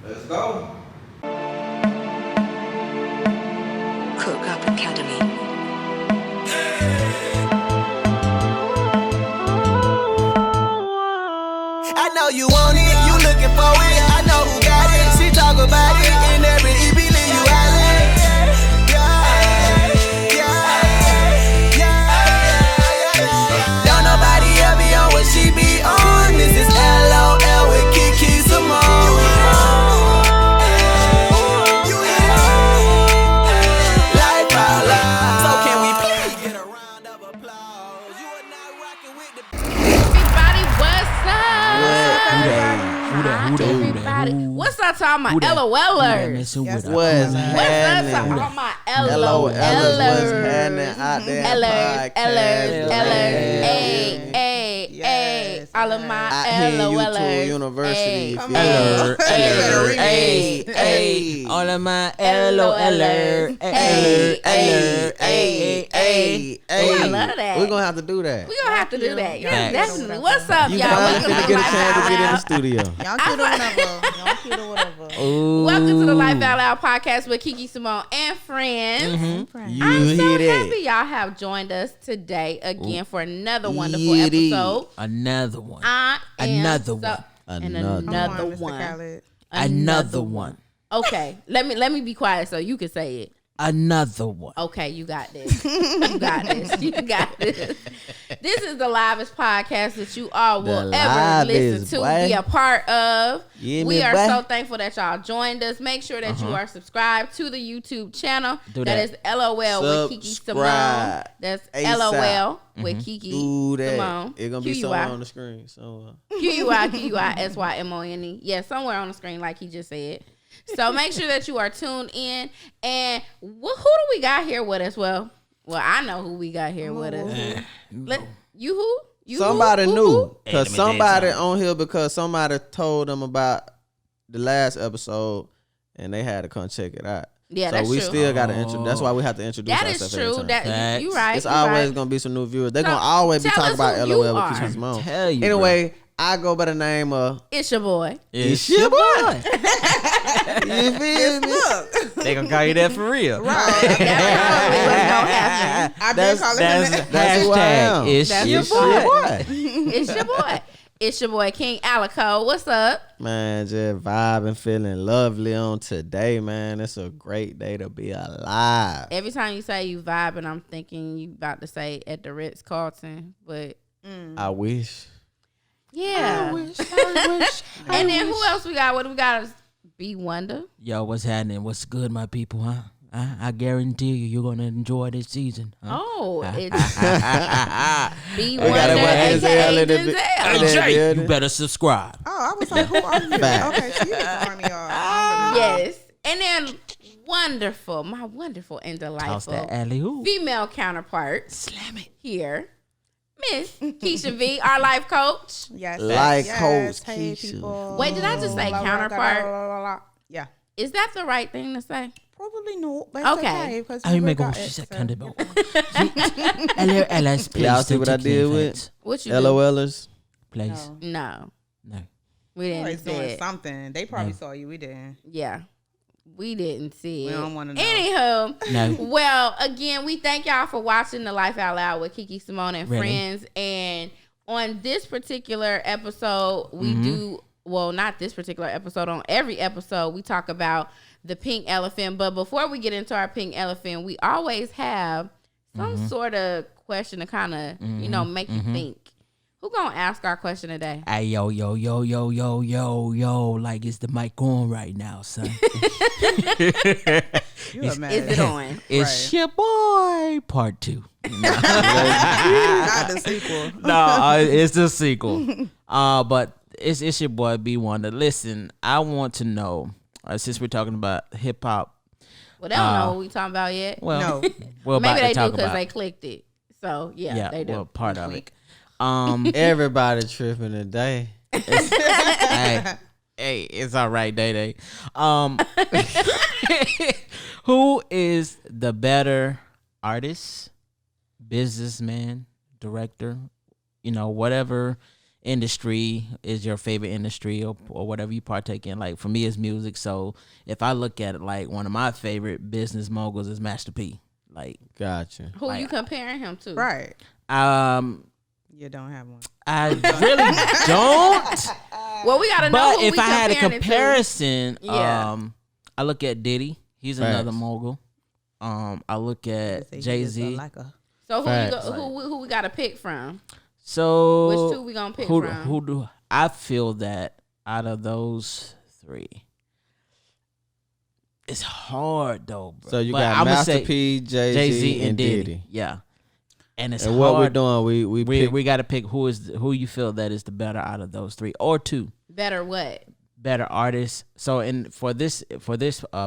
Let's go. Cook Up Academy. I know you want it, you looking for it. I know who got it. She talk about it in every EP, leave you island. Don't nobody ever be on what she be on. This is LOL with Kiki Simone. Life out loud. So can we please get a round of applause? You are not rocking with the. Everybody, what's up? Everybody. What's up, talking about LOLers? What's What's up, happening? talking about What's happening out there? Hey, all of my I hear you LOLers. to university. Come All of my LOLer. I love that. We're gonna have to do that. We gonna have to do that. Yeah, Yeah. definitely. What's up, You y'all? guys Welcome get to to the get a Life chance to Out get in the Loud. studio. Y'all cute or whatever. Welcome to the Life Out Loud podcast with Kiki Simone and friends. You I'm so hear happy that? y'all have joined us today again for another wonderful It is. episode. Another one. I am Another so- one. and Another another Mr. one. Khaled. Another one. Okay, let me be quiet so you can say it. Another one. Okay, you got this. You got this. You got this. This is the livest podcast that you all will The ever listen livest, to, boy. be a part of. Yeah, We me, are boy. so thankful that y'all joined us. Make sure that you are subscribed to the YouTube channel. Do that that. is LOL with Kiki Simone. Subscribe. That's ASAP. LOL with Kiki Do that. Simone. It's gonna be somewhere on the screen. So QUISYMONE. Yeah, somewhere on the screen, like he just said. So make sure that you are tuned in. And who do we got here with us? Well, I know who we got here with us. You who? You somebody who? knew Hey, because let me tell you somebody something. on here because somebody told them about the last episode and they had to come check it out. Yeah, so that's we true. still got to introduce. That's why we have to introduce That ourselves is every true. time. That you right. It's you always right. gonna be some new viewers. They're So, gonna always be tell talking us about who you LOL with are. Kiki Simone. Tell you, Anyway, I go by the name of It's your boy. It's your boy. You feel me? They gonna call you that for real. That's probably what's gonna happen. I've been calling him that. That's who I am. It's That's your your boy. boy. It's your boy. It's your boy King Alico. What's up? Man, just vibing, feeling lovely on today, man. It's a great day to be alive. Every time you say you vibing, I'm thinking you about to say at the Ritz Carlton, but I wish. yeah. I wish. And then who else we got? What do we got? B Wonder. Yo, what's happening? What's good, my people, huh? I guarantee you're gonna enjoy this season. Huh? Oh, it's B I got Wonder, it by Denzel aka in the bi- Denzel. in Jay, building. you better subscribe. Oh, I was like, who are you? Fact. Okay, she is one of y'all. I don't really know. Yes, and then my wonderful and Toss that delightful alley hoop. female counterpart Slam it. here, Miss Keisha V, our life coach. Yes, Life yes. coach Hey, Keisha. people. Wait, did I just say Blah, blah, counterpart? blah, blah, blah, blah. Yeah. Is that the right thing to say? Probably not, but it's Okay. okay. Because I make got a it, shit so, candidate. yeah. LS, please. Y'all see don't what I take did the with? offense. What you do? LOLers. Please. No. No, No. we didn't Always see doing it. something. They probably No. saw you. We didn't. Yeah, we didn't see We it. don't wanna know. Anywho, No. well, again, we thank y'all for watching the Life Out Loud with Kiki Simone and Really? friends. And on this particular episode, we do, well, not this particular episode, on every episode, we talk about the pink elephant. But before we get into our pink elephant, we always have some sort of question to kind of, make you think. Who gonna ask our question today? Hey, yo, like is the mic on right now, son? You a man. Is it on? It's your boy, part 2. Not the sequel. No, it's the sequel. But it's your boy B Wonder. Listen, I want to know, since we're talking about hip hop. Well, they don't know what we talking about yet. Well, No. we're about Maybe to they do talk because about. they clicked it. So yeah, they do. Well, part of it. Everybody tripping today. hey, it's all right, Day. Who is the better artist, businessman, director, whatever industry is your favorite industry or whatever you partake in. Like for me, it's music. So if I look at it, like one of my favorite business moguls is Master P. Like, Gotcha. Who you comparing him to? Right. You don't have one. I really don't. Well, we gotta know. But who if we I had a comparing it to. comparison, Yeah. I look at Diddy. He's Facts. another mogul. I look at Jay-Z. So Facts. who we gotta pick from? So Which two we gonna pick who from? do I feel that out of those three? It's hard though, bro. So you But got I'ma Master say P, Jay-Z, and Diddy. Yeah. And it's And hard. what we're doing, we pick, we got to pick who you feel that is the better out of those three or two Better what? better artists. So for this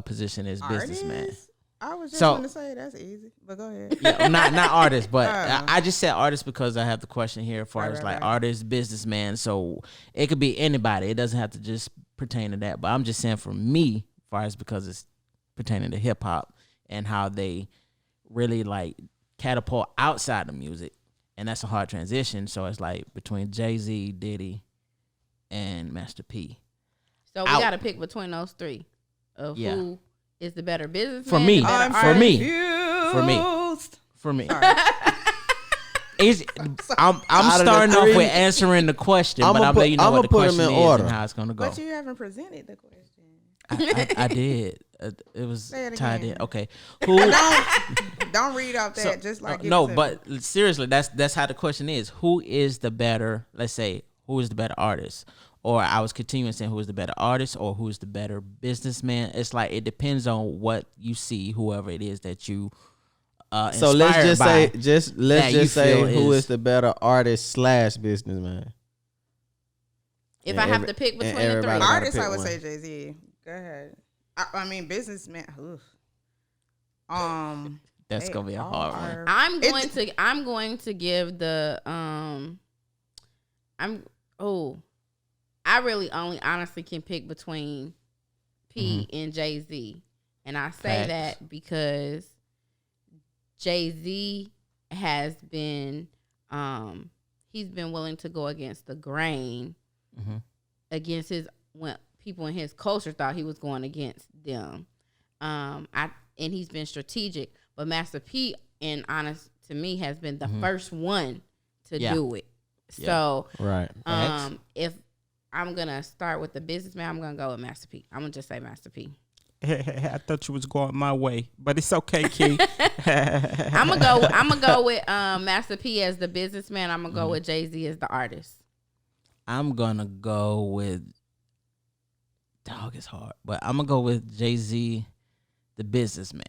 position is businessman. Artists? I was just So- going to say that's easy, but go ahead. Yeah, not artists, but Oh. I just said artists because I have the question here as far Right, as right, like right. artist, businessman. So it could be anybody. It doesn't have to just pertain to that. But I'm just saying for me, as far as because it's pertaining to hip hop and how they really like catapult outside of music, and that's a hard transition. So it's like between Jay-Z, Diddy, and Master P. So we Out. gotta pick between those three of Yeah. who is the better businessman. For me. the better For artist. me. For me. I'm Out of the starting off three, with answering the question, but I'ma I'm put- letting you know I'ma what the put 'em question in is order. and how it's gonna go. But you haven't presented the question. I did. It was Say it tied again. in. Okay. Who? Don't read off that. So- just like give no, it to but me. seriously, that's how the question is. Who is the better? Let's say who is the better artist, or I was continuing saying who is the better artist, or who is the better businessman. It's like it depends on what you see, whoever it is that you. so let's inspired just by. say that let's you just say feel who is- is the better artist / businessman. If And I have every- to pick and between the three, everybody gotta Artist, pick I would one. say Jay-Z. Go ahead. I mean, businessman. Ugh. That's they gonna be a hard one. are- I'm It's- going to give the I really only honestly can pick between P and Jay-Z. And I say Facts. that because Jay-Z has been he's been willing to go against the grain against when people in his culture thought he was going against them. And he's been strategic, but Master P, and honest to me, has been the first one to Yeah. do it. Yeah. So, Right. if I'm gonna start with the businessman, I'm gonna go with Master P. I'm gonna just say Master P. I thought you was going my way, but it's okay, Key. I'm gonna go with Master P as the businessman. I'm gonna go with Jay-Z as the artist. I'm gonna go with. Dog is hard, but I'm gonna go with Jay-Z, the businessman.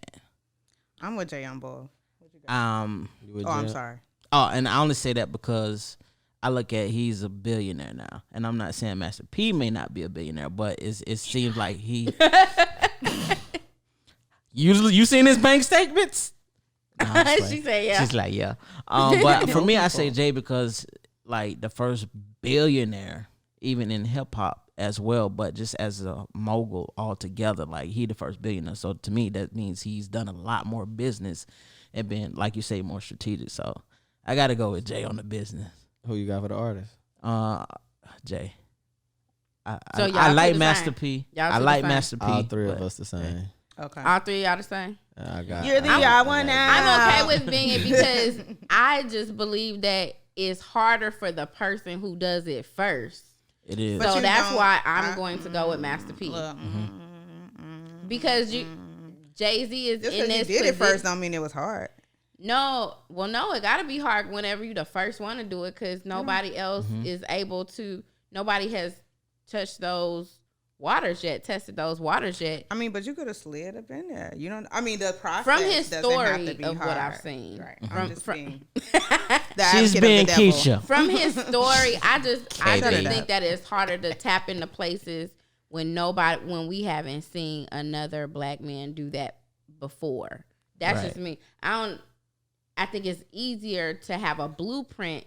I'm with Jay on both. You would Oh, I'm jump? sorry. Oh, and I only say that because I look at he's a billionaire now, and I'm not saying Master P may not be a billionaire, but it seems like he. Usually, you seen his bank statements? No, I'm just playing. She said, "Yeah." She's like, yeah. But for me, I say Jay because like the first billionaire, even in hip hop as well, but just as a mogul altogether, like he the first billionaire. So to me, that means he's done a lot more business and been, like you say, more strategic. So I got to go with Jay on the business. Who you got for the artist? Jay. So y'all I two like the Master same. P. Y'all I two the like same. Master P. All three of but- us the same. Okay. All three y'all the same. I got. You're the I y'all got- one I now. got- I'm okay with being it because I just believe that it's harder for the person who does it first. It is. But So you that's don't- why I'm going to go with Master P. Because Jay-Z is Just in because you this did it posi- first don't mean it was hard. No, it got to be hard whenever you the first one to do it because nobody else is able to. Nobody has touched those waters yet, tested those waters yet. I mean, but you could have slid up in there. You know, I mean, the process From his doesn't have story to be of what hard. I've seen. Right. From- I'm just from- being She's the being devil. Keisha. From his story, I just KB. think that it's harder to tap into places when we haven't seen another black man do that before. That's Right. just me. I think it's easier to have a blueprint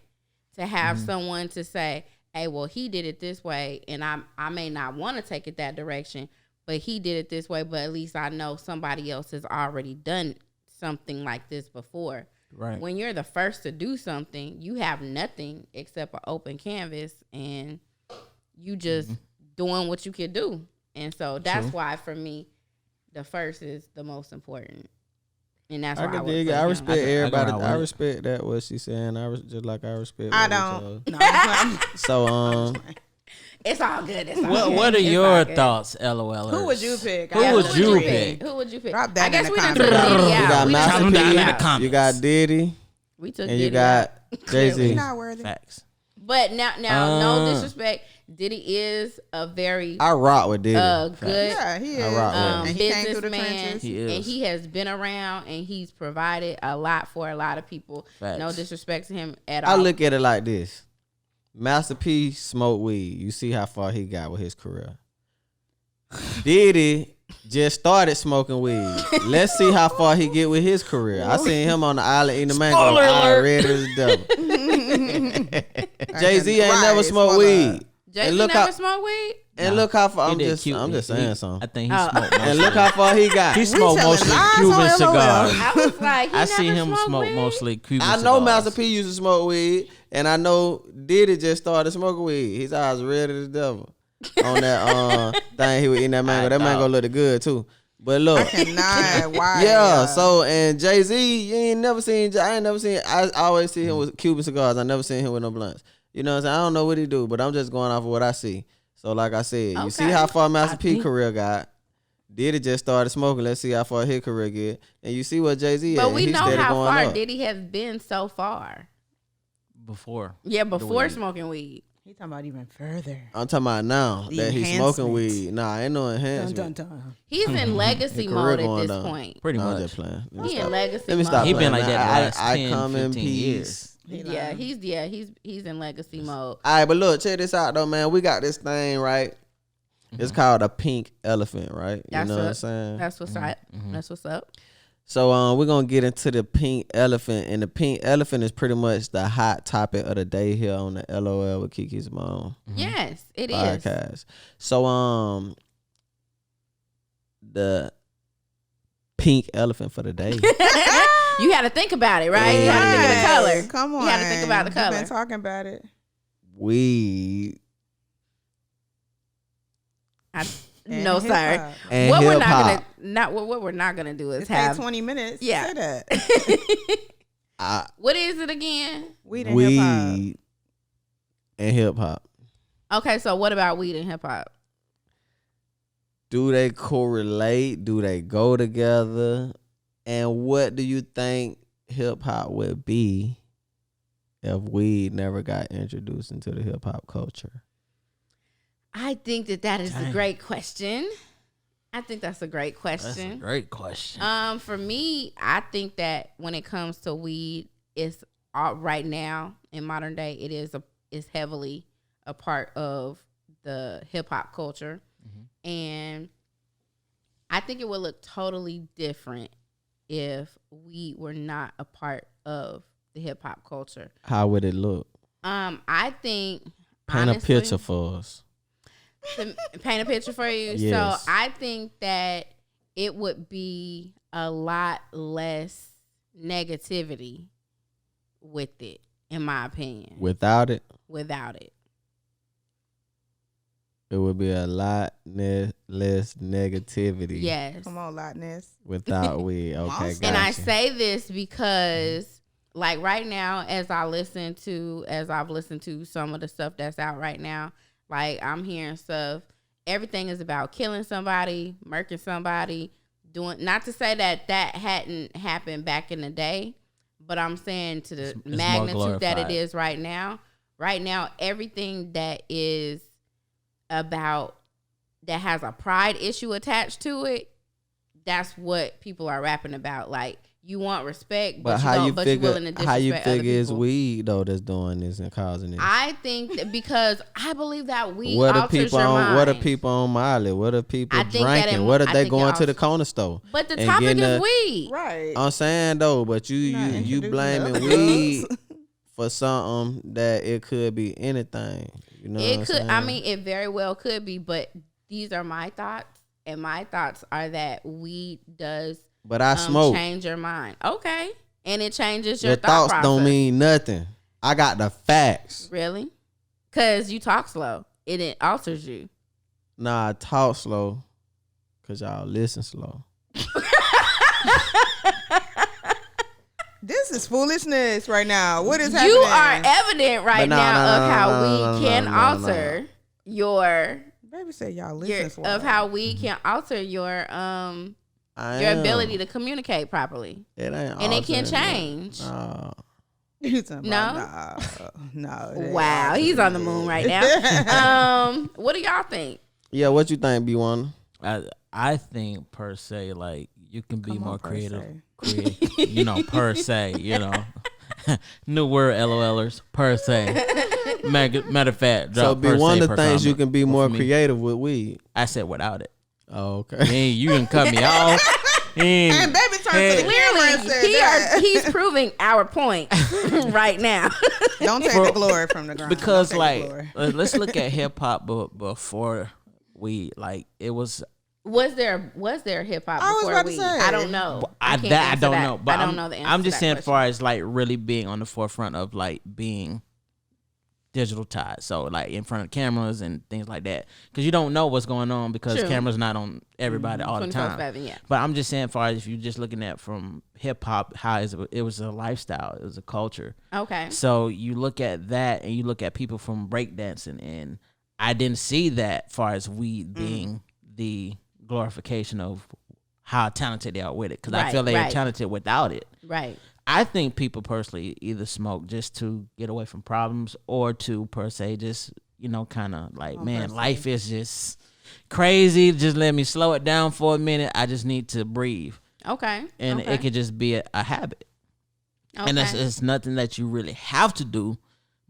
to have someone to say, hey, well, he did it this way, and I may not want to take it that direction, but he did it this way, but at least I know somebody else has already done something like this before. Right. when you're the first to do something, you have nothing except an open canvas, and you just doing what you can do. And so that's why, for me, the first is the most important. And that's why I can dig it. I respect I can everybody. ride with I it. respect that what she's saying. Just like I respect. I what we don't. chose. No, I'm So it's all good. It's all good. What are It's your all good. thoughts, LOL? Who would you pick? Who I would have you three. pick? Who would you pick? Drop that I guess in we the done took comments. Diddy you out. got We done Master took Drop 'em down Diddy in the out. comments. You got Diddy, We took and you Diddy got out. Jay Z. He's not worthy. Facts. But now, no disrespect. Diddy is a very I rock with Diddy. good Yeah, he is. I rock with him. And he came through the businessman, trenches. He is. and he has been around, and he's provided a lot for a lot of people. Facts. No disrespect to him at all. I look at it like this: Master P smoked weed. You see how far he got with his career. Diddy just started smoking weed. Let's see how far he get with his career. I seen him on the island eating the mango. Spoiler I alert. read as the devil. Jay-Z ain't never Right, smoked spoiler. weed. Jay-Z And look never how smoked weed. and look how far He I'm did just Cuban. saying I something. think he smoked. And look how far he got. He smoked telling mostly lies Cuban on LOL. cigars. I was like, he I never see him smoked smoke weed? mostly Cuban I cigars. know Master P used to smoke weed, and I know Diddy just started smoking weed. His eyes red as the devil on that thing he was eating that mango. That mango looked good too. But look, I cannot. Why? yeah. So and Jay Z, you ain't never seen. I ain't never seen. I always see him with Cuban cigars. I never seen him with no blunts. You know what I'm saying? I don't know what he do, but I'm just going off of what I see. So like I said, you see Okay. how far Master P think- career got. Diddy just started smoking. Let's see how far his career get. And you see what Jay Z. But we He's know steady how going far up. Diddy has been so far. before. Yeah, before weed. smoking weed. He talking about even further. I'm talking about now The that he's smoking enhancements. weed. Nah, ain't no Dun, enhancement. dun, dun. He's in legacy His career mode at going this down. point. Pretty No, I'm much. just playing. Let me He stop. in legacy Let me mode. stop. He been playing, like that man. the last I 10, come in 15 peace. years. He's in legacy mode. All right, but look, check this out though, man. We got this thing right. It's called a pink elephant, right? That's you know what I'm what- saying? That's what's up. That's what's up. So we're gonna get into the pink elephant, and the pink elephant is pretty much the hot topic of the day here on the LOL with Kiki Simone Yes, it is. podcast. So the pink elephant for the day. You had to think about it, right? You had to think of the color. Come on. You had to think about the You've color. been talking about it. Weed And No, hip-hop. sir. and What we're hip not hop. gonna what we're not gonna do is It take have 20 minutes. to Yeah. say that. what is it again? Weed and hip hop. Weed and hip hop. Okay, so what about weed and hip hop? Do they correlate? Do they go together? And what do you think hip hop would be if weed never got introduced into the hip hop culture? I think that is a Dang. great question. I think that's a great That's a question. great question. For me, I think that when it comes to weed, it's right now in modern day, is heavily a part of the hip hop culture, and I think it would look totally different if we were not a part of the hip hop culture. How would it look? I think Paint honestly, a picture for us. to paint a picture for you. Yes. So I think that it would be a lot less negativity with it, in my opinion. Without it, Without it. it would be a lot less negativity. Yes. Come on, Lotness. Without weed. Okay, Monster. gotcha. And I say this because like right now, as I've listened to some of the stuff that's out right now, like I'm hearing stuff, everything is about killing somebody, murking somebody, doing, not to say that hadn't happened back in the day, but I'm saying to the It's more magnitude that it glorified. is right now, everything that is about, that has a pride issue attached to it, that's what people are rapping about. Like, you want respect, But but how you you're figure willing to disrespect how you other figure it's people. weed though that's doing this and causing this? I think that because I believe that weed What are alters people your mind. on? What are people on Miley? What are people I think that drinking? it- What are I they think it going to the also- corner store? But the and topic getting is a- weed. Right. I'm saying though, but you Not introducing blaming the weed drugs. for something that it could be anything. You know, what It I'm could. saying? I mean, it very well could be. But these are my thoughts, and my thoughts are that weed does but I smoke. change your mind. Okay. And it changes your Your thought thoughts process. don't mean nothing. I got the facts. Really? Because you talk slow. It alters you. Nah, I talk slow because y'all listen slow. This is foolishness right now. What is happening? You are evident right But now of how no, we can no. alter your Baby said y'all listen for of how we can alter your ability to communicate properly. It ain't And it can altering change. You talking No? about, no. it ain't Wow, altering he's on the it. moon right now. What do y'all think? Yeah, what you think, B1? I think per se, like you can be Come on, more per creative. se. Per se, new word, LOLers, per se. Matter of fact, So drop be per one se of the per things you comment. can be But more for me, creative with weed. I said without it. Oh, okay. Man, you can cut me off. And baby turned to the camera and said that. He's proving our point right now. Don't take the glory from the ground. Because Don't take the like glory. let's look at hip hop before weed. Like it was. Was there hip hop I was before about to weed? say. I don't know. I can't don't answer that. know, but I don't know the answer. I'm just to saying, that as far as like really being on the forefront of like being digital tied, so like in front of cameras and things like that, because you don't know what's going on because True. cameras not on everybody all the time. 24/7, yeah. But I'm just saying, as far as if you're just looking at from hip hop, it was a lifestyle, it was a culture. Okay. So you look at that and you look at people from breakdancing, and I didn't see that far as weed being the glorification of how talented they are with it, because I Right, feel they are right. talented without it. Right. I think people personally either smoke just to get away from problems or to per se just, kind of like, man, life is just crazy. Just let me slow it down for a minute. I just need to breathe. Okay. And okay. it could just be a habit. Okay. And it's nothing that you really have to do,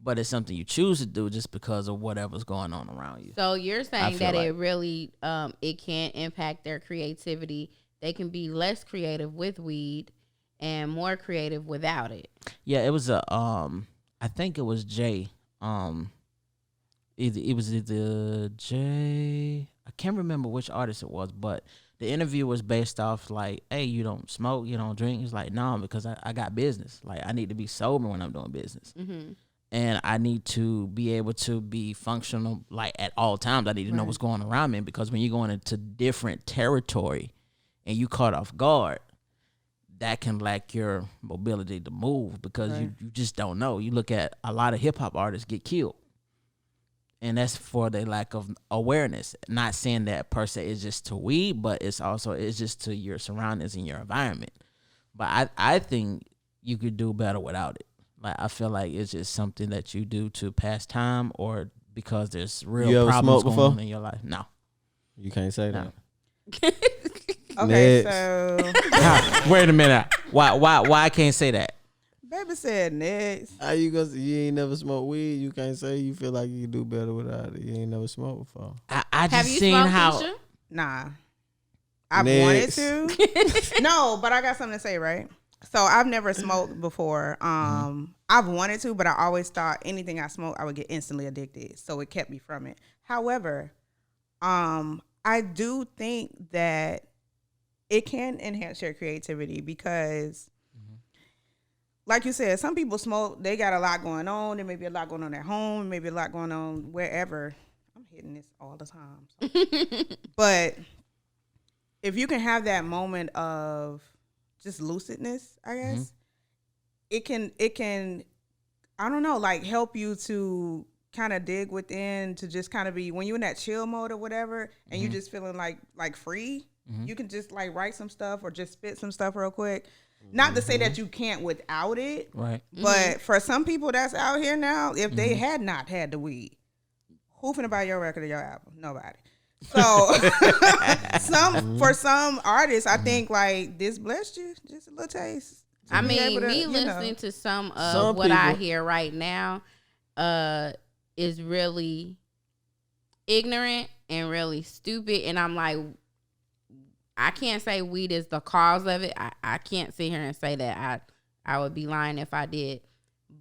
but it's something you choose to do just because of whatever's going on around you. So you're saying feel that like- it really it can impact their creativity. They can be less creative with weed and more creative without it. Yeah, it was I think it was Jay. Either Jay. I can't remember which artist it was, but the interview was based off like, hey, you don't smoke, you don't drink. He's like, no, because I got business. Like I need to be sober when I'm doing business. Mm-hmm. And I need to be able to be functional like at all times. I need to know what's going around me, because when you're going into different territory and you caught off guard, that can lack your mobility to move, because you just don't know. You look at a lot of hip hop artists get killed, and that's for the lack of awareness. Not saying that per se is just to weed, but it's just to your surroundings and your environment. But I think you could do better without it. Like I feel like it's just something that you do to pass time, or because there's You real ever problems smoked going before? on in your life. No. You can't say that. Okay, Next. so Wait a minute. Why I can't say that? baby said next. How you gonna say you ain't never smoked weed? You can't say you feel like you can do better without it. You ain't never smoked before. I Have just you seen smoked, how Keisha? Nah. I've Next. wanted to. No, but I got something to say, right? So I've never smoked before. I've wanted to, but I always thought anything I smoked, I would get instantly addicted. So it kept me from it. However, I do think that it can enhance your creativity, because like you said, some people smoke, they got a lot going on. There may be a lot going on at home, maybe a lot going on wherever. I'm hitting this all the time. So. But if you can have that moment of just lucidness, I guess, it can, I don't know, like help you to kind of dig within, to just kind of be, when you're in that chill mode or whatever, and you just feeling like free, you can just like write some stuff or just spit some stuff real quick. Not to say that you can't without it, right. but for some people that's out here now, if they had not had the weed, who finna buy your record or your album? Nobody. So for some artists, I think like this blessed you, just a little taste. I To be mean, able to, me you know. listening to some of Some what I people- hear right now is really ignorant and really stupid. And I'm like, I can't say weed is the cause of it. I can't sit here and say that. I would be lying if I did.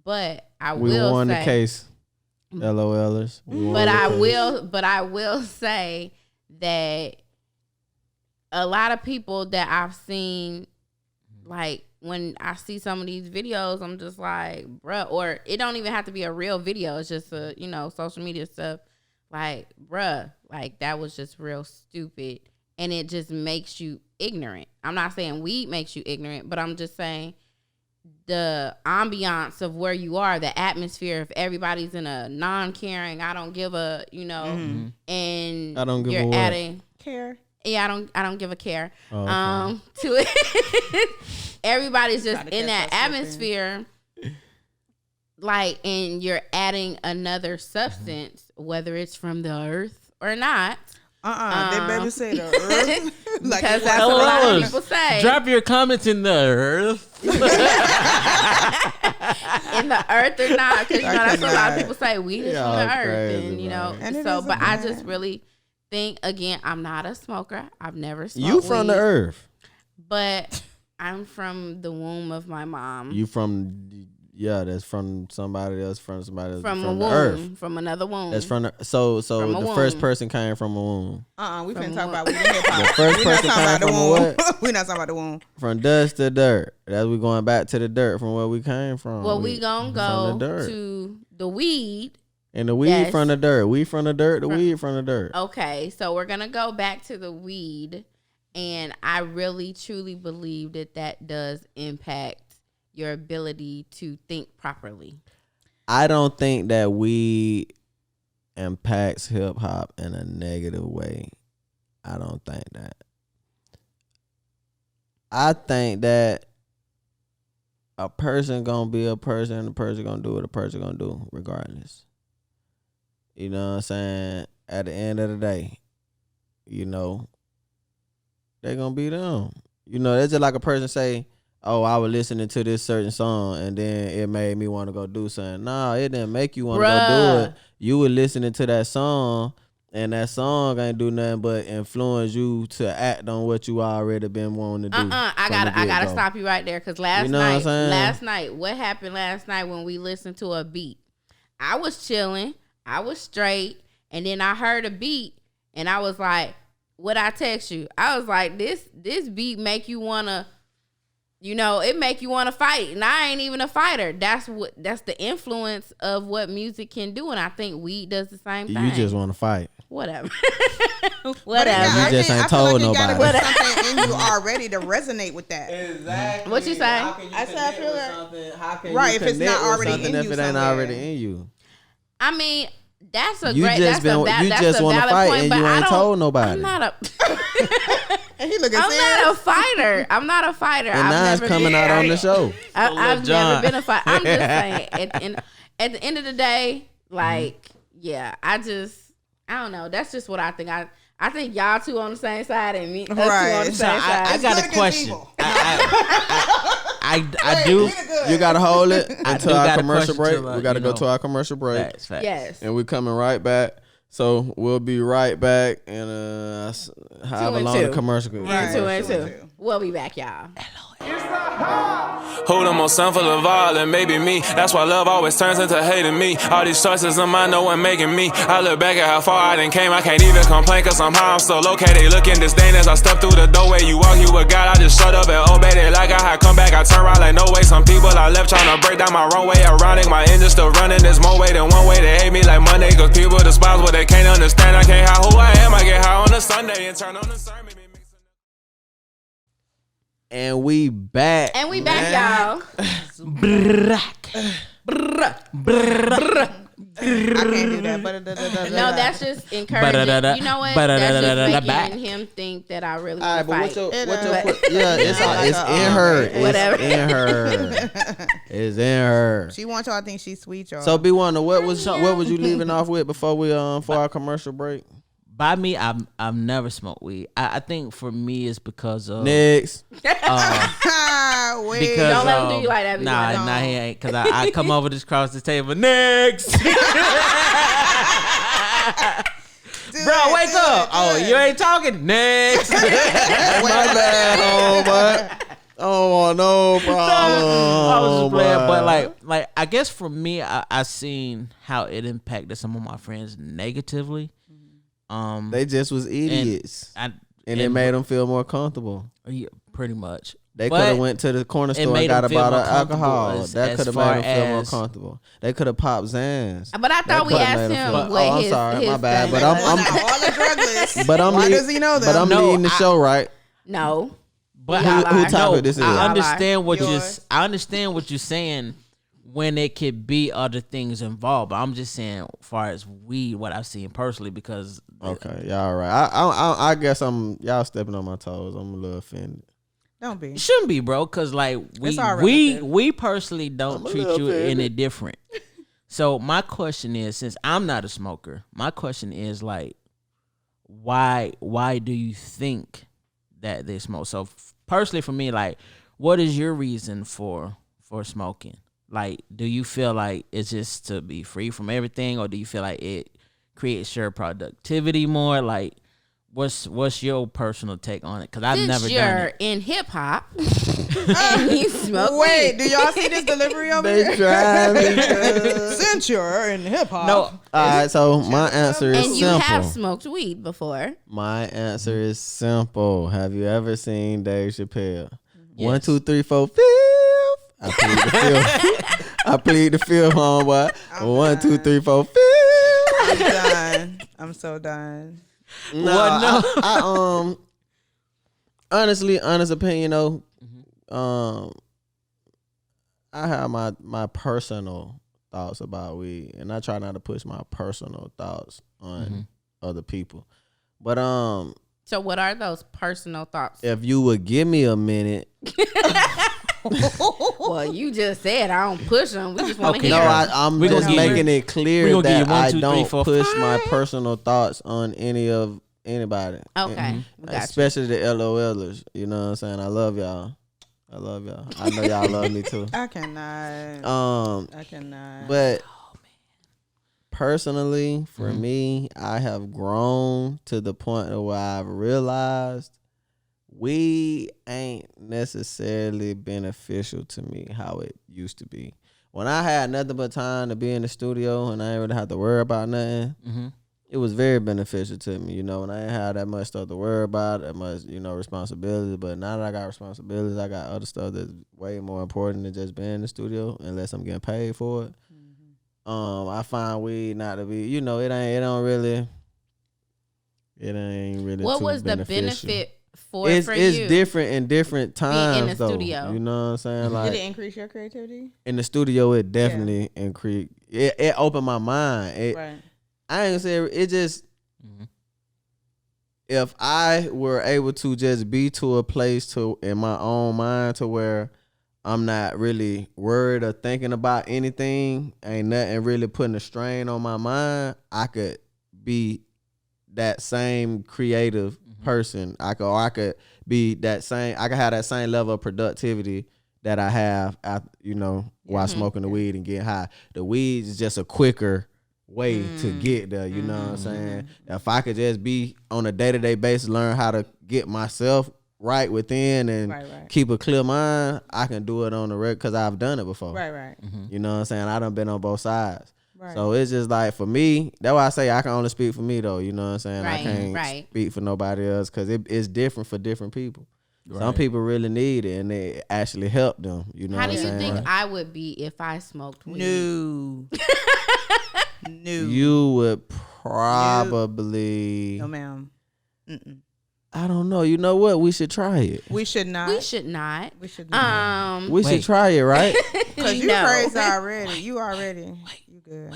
But I We will won say, the case. LOLers. We won but the case. I will say that a lot of people that I've seen like when I see some of these videos, I'm just like, bruh, or it don't even have to be a real video. It's just a, social media stuff. Like, bruh, like that was just real stupid. And it just makes you ignorant. I'm not saying weed makes you ignorant, but I'm just saying the ambiance of where you are, the atmosphere, if everybody's in a non-caring, I don't give a, and I don't give you're a what? adding Care. Yeah, I don't give a care. Oh, okay. To it. Everybody's just in that catch atmosphere. Like, and you're adding another substance, whether it's from the earth or not. They baby say the earth. Like, Because that's what a lot of people say. Drop your comments in the earth. In the earth or not. Because, that's what a lot of people say. Weed is from the earth. Crazy, And, man. so, but I just really think, again, I'm not a smoker. I've never smoked You from weed, the earth. But I'm from the womb of my mom. You from, that's from somebody else, from somebody else. From a the womb. earth. From another womb. That's from the, so From a the womb. first person came from a womb. We From finna talk what? about weed and hip hop. The first We not person talking came about the from a womb. what? We not talking about the womb. From dust to dirt. That's we going back to the dirt from where we came from. Well, we gonna from the go dirt. to the weed. And the weed Yes. from the dirt. We from the dirt. The weed from the dirt. Okay, so we're gonna go back to the weed, and I really truly believe that does impact your ability to think properly. I don't think that weed impacts hip hop in a negative way. I don't think that. I think that a person gonna be a person, and a person gonna do what a person gonna do, regardless. You know what I'm saying? At the end of the day, they gonna be them. It's just like a person say, oh, I was listening to this certain song and then it made me want to go do something. Nah, it didn't make you want to go do it. You were listening to that song and that song ain't do nothing but influence you to act on what you already been wanting to do. I gotta stop you right there, because last night, what happened last night when we listened to a beat? I was chilling, I was straight, and then I heard a beat and I was like, what I text you? I was like, this beat make you wanna, it make you want to fight, and I ain't even a fighter. That's the influence of what music can do, and I think weed does the same thing. You just want to fight. Whatever. You just ain't told nobody. You gotta put something in you already to resonate with that. Exactly. What you say? I said I feel like How can right, you if it's not connect with already something in if you it ain't somewhere. already in you? I mean, that's a You great. just That's been. You that's just a want to valid fight point, and but you I ain't don't- told nobody. I'm not a. And he looking I'm serious. not a fighter. I'm not a fighter. And now it's coming out on the show. I've John. never been a fighter. I'm just saying. At the end of the day, like, yeah, I don't know. That's just what I think. I think y'all two on the same side and me us two on the Right. same So side. I got good a against question. evil. I do. You gotta hold it until do our got a commercial question break. to, We gotta go to our commercial break, Facts. Yes. and we coming right back. So we'll be right back in however and long the two. commercial goes. And two and Two and two. two. We'll be back, y'all. Hold them on son full of all and maybe me. That's why love always turns into hating me. All these choices of mine, no one making me. I look back at how far I done came. I can't even complain cause somehow I'm still okay. They look in disdain as I step through the doorway. You walk, you with God, I just shut up and obey. They like I had come back, I turn around like no way. Some people I left trying to break down my runway. Ironic, my engine still running. There's more way than one way. They hate me like Monday cause people despise what they can't understand. I can't hide who I am, I get high on a Sunday and turn on the sermon. And we back. And we back, y'all. I can't do that. No, that's just encouraging. You know what? That's just making him think that I really All right, want to but fight. what's your yeah? It's in her. It's Whatever. in her. It's in her. She wants y'all to think she's sweet, y'all. So B1, what was you leaving off with before we for our commercial break? By me, I've never smoked weed. I think for me it's because of Next. Wait. because Don't let him do you like that, Nah, B1. nah, he ain't. Cause I come over this across the table. Next, bro, wake up. Oh, you ain't talking. Next. My bad, homeboy. I don't want no problem. I was just playing, boy. but like I guess for me, I seen how it impacted some of my friends negatively. They just was idiots, and it made them feel more comfortable. Yeah, pretty much. They could But have went to the corner store and made got them a feel bottle more of alcohol. comfortable That as could have far made them feel more as- comfortable. They could have popped Xans. But I thought we coulda asked made 'em him feel- what I'm his, sorry, his my bad. thing But was. Now, all the drug lists. But I'm Why lead- does he know them? But I'm No, leading the show, right? No. But Y'all who are. topic this is? I Y'all understand what Yours. I understand what you're saying when it could be other things involved. But I'm just saying, as far as weed, what I've seen personally, because Okay, y'all right. I guess y'all stepping on my toes. I'm a little offended. Don't be. it shouldn't be, bro. Because like It's all we relative. personally don't I'm a treat little you any offended. different. So my question is, since I'm not a smoker, my question is like, why do you think that they smoke? So personally, for me, like, what is your reason for smoking? Like, do you feel like it's just to be free from everything, or do you feel like it creates your productivity more? Like, what's your personal take on it? Because I've Since never you're done it. in hip hop and you smoke Wait, weed. do y'all see this delivery over They here? drive me crazy. Since you're in hip hop. No, All right, so my answer is And you have simple. smoked weed before. My answer is simple. Have you ever seen Dave Chappelle? Yes. 1, 2, 3, 4, 5th. I plead the fifth. I plead the fifth, homeboy. 1, 2, 3, 4, 5th. I'm done. I'm so done. No, What? No. I honestly, honest opinion though. I have my personal thoughts about weed, and I try not to push my personal thoughts on other people. But So what are those personal thoughts? if you would give me a minute, Well, you just said I don't push them. We just want to Okay, hear. no, them. I'm We gonna just give you- making it we clear gonna give that you 1, I 2, 3, don't 4, push 5. my personal thoughts on anybody. Okay. Got you. Especially the LOLers. You know what I'm saying? I love y'all. I love y'all. I know y'all love me too. I cannot. I cannot. But personally, for me, I have grown to the point of where I've realized weed ain't necessarily beneficial to me how it used to be. When I had nothing but time to be in the studio and I didn't really have to worry about nothing, it was very beneficial to me, you know, and I didn't have that much stuff to worry about, that much, you know, responsibility. But now that I got responsibilities, I got other stuff that's way more important than just being in the studio, unless I'm getting paid for it. I find weed not to be, you know, it ain't really What too was the beneficial. benefit for It's you? different in different times the though. studio. You know what I'm saying? Like Did it increase your creativity? in the studio, it definitely increased. It opened my mind. Right. I ain't gonna say it just. If I were able to just be to a place to in my own mind to where I'm not really worried or thinking about anything, ain't nothing really putting a strain on my mind, I could be that same creative person. I could be that same. I could have that same level of productivity that I have, after, you know, while smoking the weed and getting high. The weed is just a quicker way to get there. You know what I'm saying? If I could just be on a day-to-day basis, learn how to get myself right within and Right. keep a clear mind, I can do it on the record because I've done it before. Right. You know what I'm saying? I done been on both sides. Right. So it's just like, for me, that's why I say I can only speak for me though. You know what I'm saying? I can't Right. speak for nobody else because it's different for different people. Some people really need it and it actually help them. You know How what do I'm you saying? think I would be if I smoked weed? No. You would probably, No, ma'am. I don't know. You know what? We should try it. We should not. We should not. We should not. We should try it, right? Because you No. crazy already. You already. You good.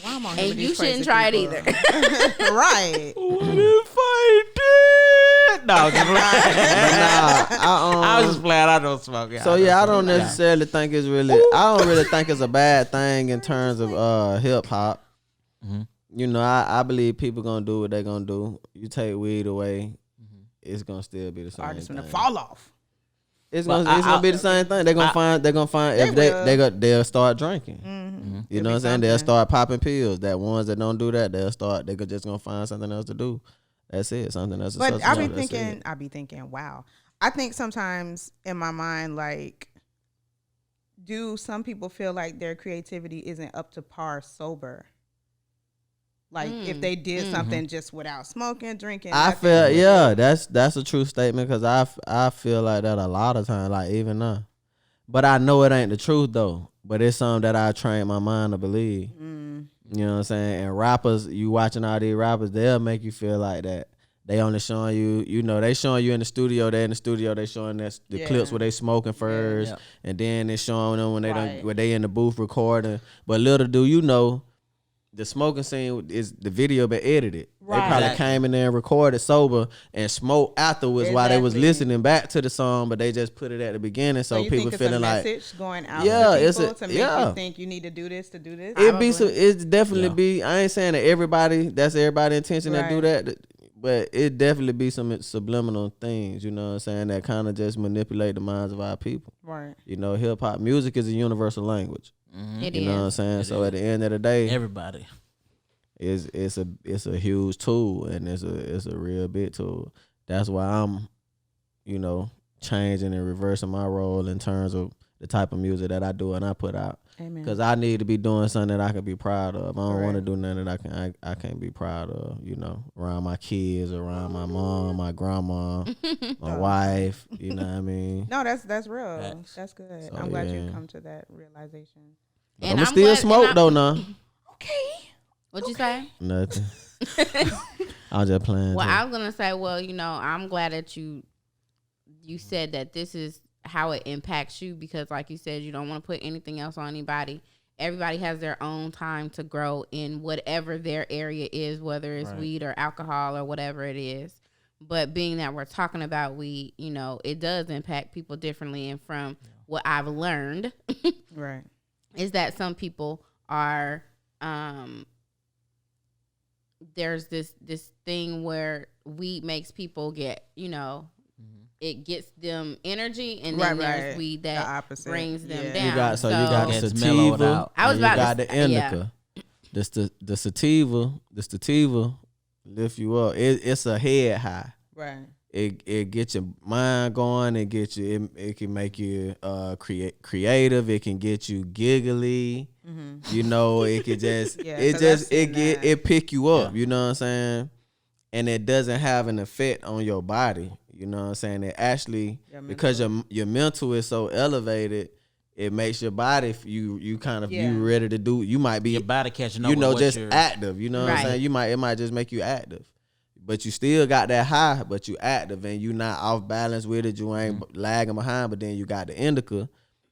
Why am I on here And with you these shouldn't crazy try it people? either. Right. What if I did? No, I'm just But nah, I was just playing. I don't smoke. So yeah, I don't necessarily think it's really. I don't really think it's a bad thing in terms of hip hop. You know, I believe people gonna do what they gonna do. You take weed away, it's gonna still be the same. Artists thing. gonna fall off. It's But gonna be the same thing. They're gonna find if they'll start drinking. You know what I'm saying? They'll start popping pills. That ones that don't do that, they're just gonna find something else to do. That's it. Something else. But I be thinking, wow. I think sometimes in my mind, like, do some people feel like their creativity isn't up to par sober? Like if they did something just without smoking, drinking. I nothing feel with yeah, it. that's a true statement because I feel like that a lot of times, like even now. But I know it ain't the truth though. But it's something that I train my mind to believe. You know what I'm saying? And rappers, you watching all these rappers, they'll make you feel like that. They only showing you, you know, they showing you in the studio. They in the studio. They showing the clips where they smoking first, and then they showing them when they don't, when they in the booth recording. But little do you know, the smoking scene is the video been edited. They probably came in there and recorded sober and smoked afterwards while they was listening back to the song, but they just put it at the beginning so you people think it's feeling a like message going out to people to make you think you need to do this to do this. It definitely be. I ain't saying that that's everybody's intention to do that, but it definitely be some subliminal things. You know what I'm saying, that kind of just manipulate the minds of our people. Right. You know, hip hop music is a universal language. It you know what I'm saying? So at the end of the day, everybody. It's a huge tool, and it's a real big tool. That's why I'm, you know, changing and reversing my role in terms of the type of music that I do and I put out. Because I need to be doing something that I can be proud of. I don't want to do nothing that I can't be proud of. You know, around my kids, around my mom, my grandma, my wife. You know what I mean? No, that's real. That's good. So, I'm glad you come to that realization. And I'm still smoke though now. Okay. What'd you say? Nothing. I'm just playing. Well, I was gonna say, well, you know, I'm glad that you said that this is how it impacts you, because like you said, you don't want to put anything else on anybody. Everybody has their own time to grow in whatever their area is, whether it's weed or alcohol or whatever it is. But being that we're talking about weed, you know, it does impact people differently. And from what I've learned, is that some people are there's this thing where weed makes people get, you know, it gets them energy, and then there's weed that brings them down. You got the sativa. I was about to got the indica. The sativa lift you up. It's a head high. Right. It gets your mind going. It gets you. It can make you creative. It can get you giggly. You know, it could just it pick you up. You know what I'm saying? And it doesn't have an effect on your body. You know what I'm saying? It actually, because your mental is so elevated, it makes your body, you kind of you ready to do. You might be your body catching up. You know, just active. You know what I'm saying? It might just make you active, but you still got that high, but you active and you not off balance with it. You ain't lagging behind. But then you got the indica.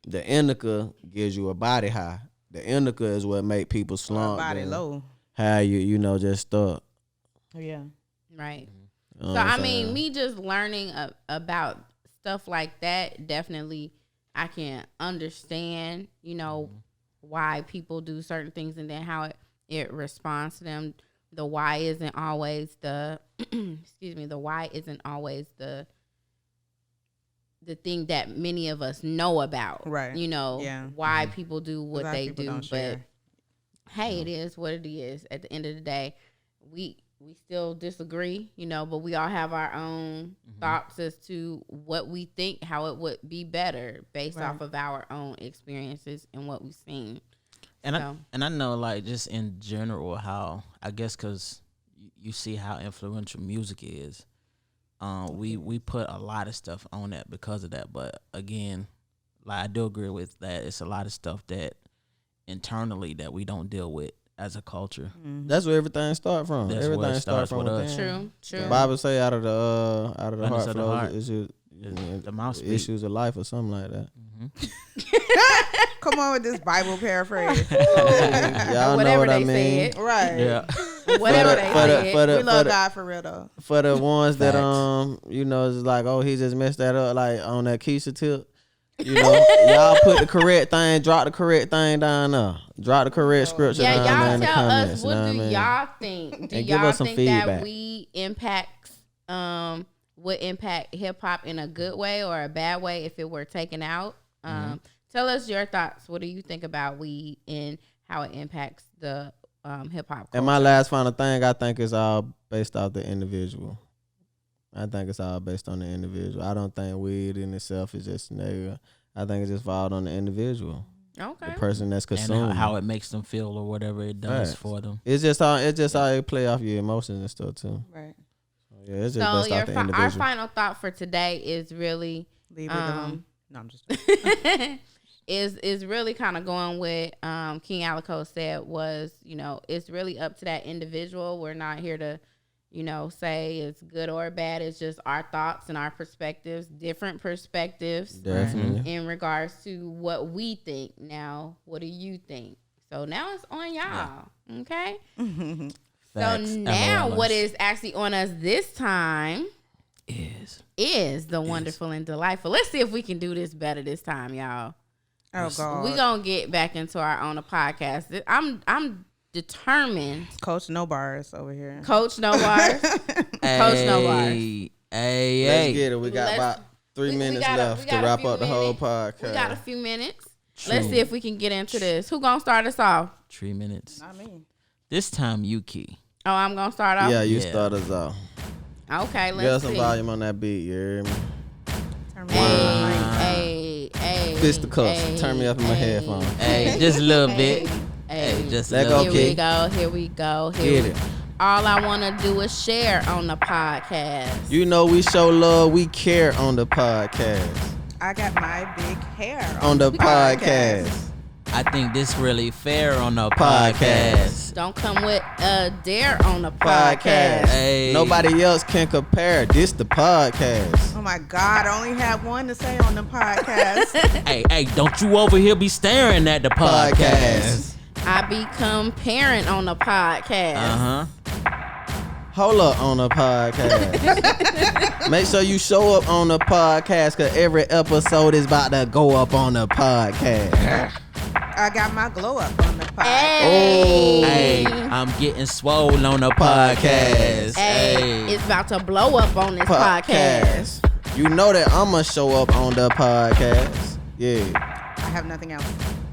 The indica gives you a body high. The indica is what make people slump. Body low. How you know, just stuck. Yeah. Right. So I mean, me just learning about stuff like that, definitely I can understand, you know, why people do certain things and then how it responds to them. The why isn't always the the why isn't always the thing that many of us know about. Right. You know, why people do what they do. But hey, it is what it is. At the end of the day, we still disagree, you know, but we all have our own thoughts as to what we think, how it would be better based off of our own experiences and what we've seen. And I know, like, just in general, how I guess because you see how influential music is, we put a lot of stuff on that because of that. But again, like, I do agree with that. It's a lot of stuff that internally that we don't deal with as a culture. That's where everything starts from. Everything starts from us. True. The Bible say out of the heart flows the mouth issues of life or something like that. Come on with this Bible paraphrase. Y'all know what I mean, said. Right? Yeah. Whatever they said. We love God for real though. For the ones that you know, it's like, oh, he just messed that up, like on that Keisha tip. You know, y'all put the correct thing, drop the correct thing down there. Drop the correct scripture down there in the comments. Y'all tell us, what do y'all think? Do y'all think that we would impact hip hop in a good way or a bad way if it were taken out? Tell us your thoughts. What do you think about weed and how it impacts the hip hop culture? And my last final thing, I think it's all based off the individual. I think it's all based on the individual. I don't think weed in itself is just negative. I think it just falls on the individual. Okay. the person that's and consuming. how it makes them feel or whatever it does Facts. for them. It's just how it play off your emotions and stuff too. Right. Yeah, it's just So based off the our individual. final thought for today is really Leave it alone. No, I'm just. is really kind of going with King Alico said was, it's really up to that individual. We're not here to, say it's good or bad. It's just our thoughts and our perspectives, different perspectives Definitely. in regards to what we think. Now, what do you think? So now it's on y'all. Okay. Facts. So now LOLers. what is actually on us this time is the wonderful and delightful. Let's see if we can do this better this time, y'all. Oh God. We gonna get back into our own podcast. I'm determined. Coach No Bars over here. Coach No Bars. Coach No Bars. Let's get it. We got Let's- about 3 we minutes got left to a wrap few up the whole minutes. podcast. We got a few minutes. True. Let's see if we can get into this. Who gonna start us off? 3 minutes. Not me. This time, Yuki. Oh, I'm gonna start off. Yeah, you Yeah. start us off. Okay, Get let's some see. volume on that beat, you hear me? Turn me on. Hey. Fist the cuffs. Turn me up in my headphones. Hey, just a little bit. Hey. Hey, just a Let little go, bit. kid. Here we go. Get it. All I want to do is share on the podcast. You know we show love, we care on the podcast. I got my big hair On the podcast. I think this really fair on the Podcast. podcast. Don't come with a dare on the podcast. Podcast. Hey. Nobody else can compare. This the podcast. Oh my God! I only have one to say on the podcast. Hey, don't you over here be staring at the podcast. I become parent on the podcast. Uh-huh. Hold up on the podcast. Make sure you show up on the podcast, cause every episode is about to go up on the podcast. I got my glow up on the podcast. Hey. Hey, I'm getting swole on the podcast. Hey, it's about to blow up on this podcast. You know that I'ma show up on the podcast. Yeah. I have nothing else.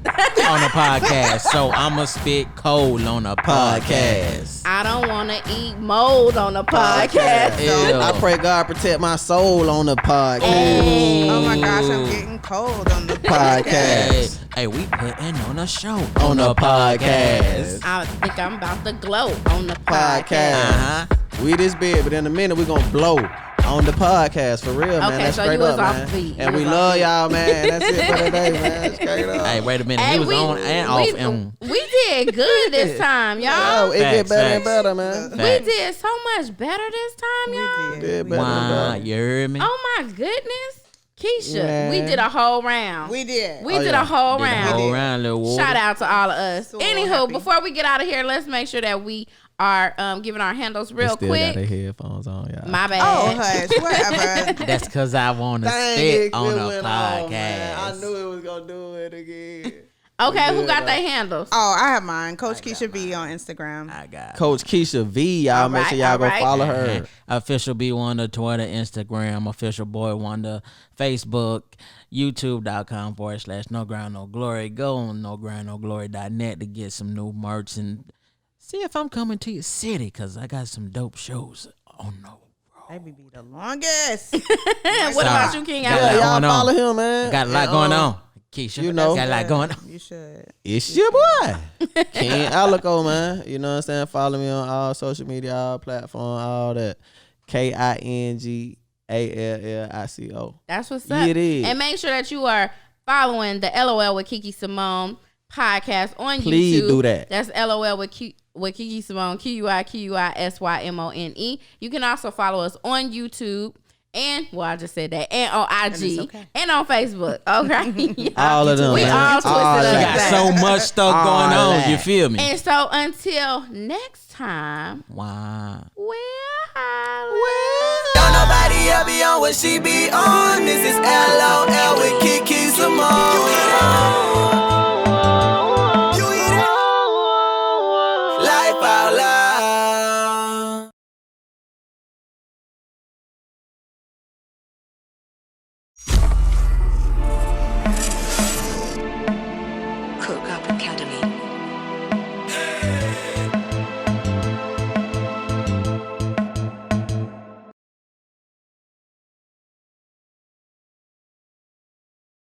On the podcast. So I'ma spit cold on the podcast. I don't want to eat mold on the podcast. Ew. I pray God protect my soul on the podcast. Hey. Oh my gosh, I'm getting cold on the Podcast. Hey, we putting on a show On the podcast. I think I'm about to glow on the podcast. Podcast. Uh-huh. We this big, but in a minute we gonna blow on the podcast for real, man. Okay, That's so straight you was up, off man. beat. And You we was love off beat. y'all, man. That's it for today, man. Straight up. Hey, wait a minute. Hey, He was on and off. And we did good this time, y'all. Oh, it get Facts, better and facts. better, man. We Facts. did so much better this time, y'all. We Did did. better. Wow, you heard me? Oh my goodness. Keisha, Man. we did a whole round. We did. We Oh, did yeah. a whole Did a round. whole round, little water. Shout out to all of us. So Anywho, happy. before we get out of here, let's make sure that we are giving our handles They real still got their quick. headphones on, y'all. My bad. Oh, hush. Whatever. That's because I want to Dang, spit it on went a off, podcast. man. I knew it was gonna do it again. Okay, who Good, got though. their handles? Oh, I have mine. Coach Keisha B on Instagram. I got Coach Keisha V, y'all make sure y'all go alright. follow her. Official B Wonder, Twitter, Instagram, Official Boy Wonder, Facebook, YouTube.com/No Ground No Glory. Go on NoGroundNoGlory.net to get some new merch and see if I'm coming to your city because I got some dope shows on the road. That be the longest. What about you, King? Got Yeah, a lot y'all going on. follow him, man. Got a lot And, going on. Keisha, you know. got a lot going on. You should. It's your boy, King Alico, man. You know what I'm saying? Follow me on all social media, all platforms, all that. KINGALLICO. That's what's up. It is. And make sure that you are following the LOL with Kiki Simone podcast on Please YouTube. do that. That's LOL with Kiki Simone, QUISYMONE. You can also follow us on YouTube. And I just said that, and on IG, okay. and on Facebook. Okay, All of them, We man. all twisted All up. She that. got so much stuff All going on. that. You feel me? And so until next time, Wow. we'll Don't nobody ever be on what she be on. This is LOL with Kiki Simone.